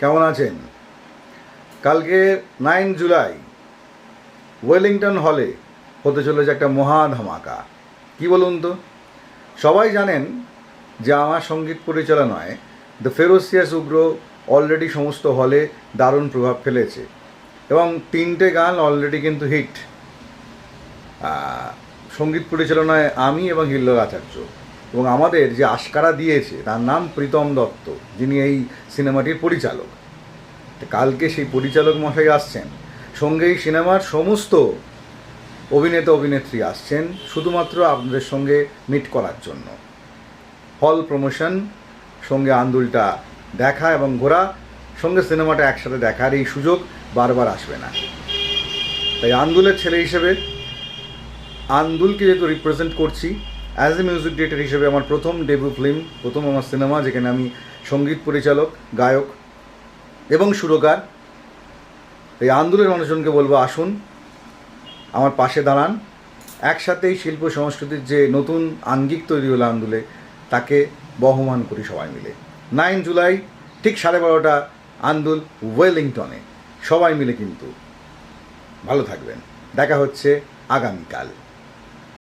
কেমন আছেন? কালকে 9 জুলাই ওয়েলিংটন হলে হতে চলেছে একটা মহা ধামাকা। কী বলুন তো? সবাই জানেন যে আমার সঙ্গীত পরিচালনায় দ্য ফেরোসিয়াস উগ্র অলরেডি সমস্ত হলে দারুণ প্রভাব ফেলেছে এবং 3টে গান অলরেডি কিন্তু হিট। সঙ্গীত পরিচালনায় আমি এবং হিল্লোল আচার্য, এবং আমাদের যে আশকারা দিয়েছে তার নাম প্রীতম দত্ত, যিনি এই সিনেমাটির পরিচালক। কালকে সেই পরিচালক মশাই আসছেন, সঙ্গে এই সিনেমার সমস্ত অভিনেতা অভিনেত্রী আসছেন শুধুমাত্র আপনাদের সঙ্গে মিট করার জন্য। হল প্রমোশন, সঙ্গে আন্দুলটা দেখা এবং ঘোরা, সঙ্গে সিনেমাটা একসাথে দেখার এই সুযোগ বারবার আসবে না। তাই আন্দুলের ছেলে হিসেবে আন্দুলকে যেহেতু রিপ্রেজেন্ট করছি, অ্যাজ এ মিউজিক ডিরেক্টর হিসেবে আমার প্রথম ডেবিউ ফিল্ম, প্রথম আমার সিনেমা যেখানে আমি সঙ্গীত পরিচালক, গায়ক এবং সুরকার। এই আন্দোলনের মানুষজনকে বলবো, আসুন আমার পাশে দাঁড়ান, একসাথেই শিল্প সংস্কৃতির যে নতুন আঙ্গিক তৈরি হলো আন্দোলে, তাকে বহমান করি সবাই মিলে। 9 জুলাই ঠিক 12:30 আন্দুল ওয়েলিংটনে, সবাই মিলে কিন্তু। ভালো থাকবেন, দেখা হচ্ছে আগামীকাল।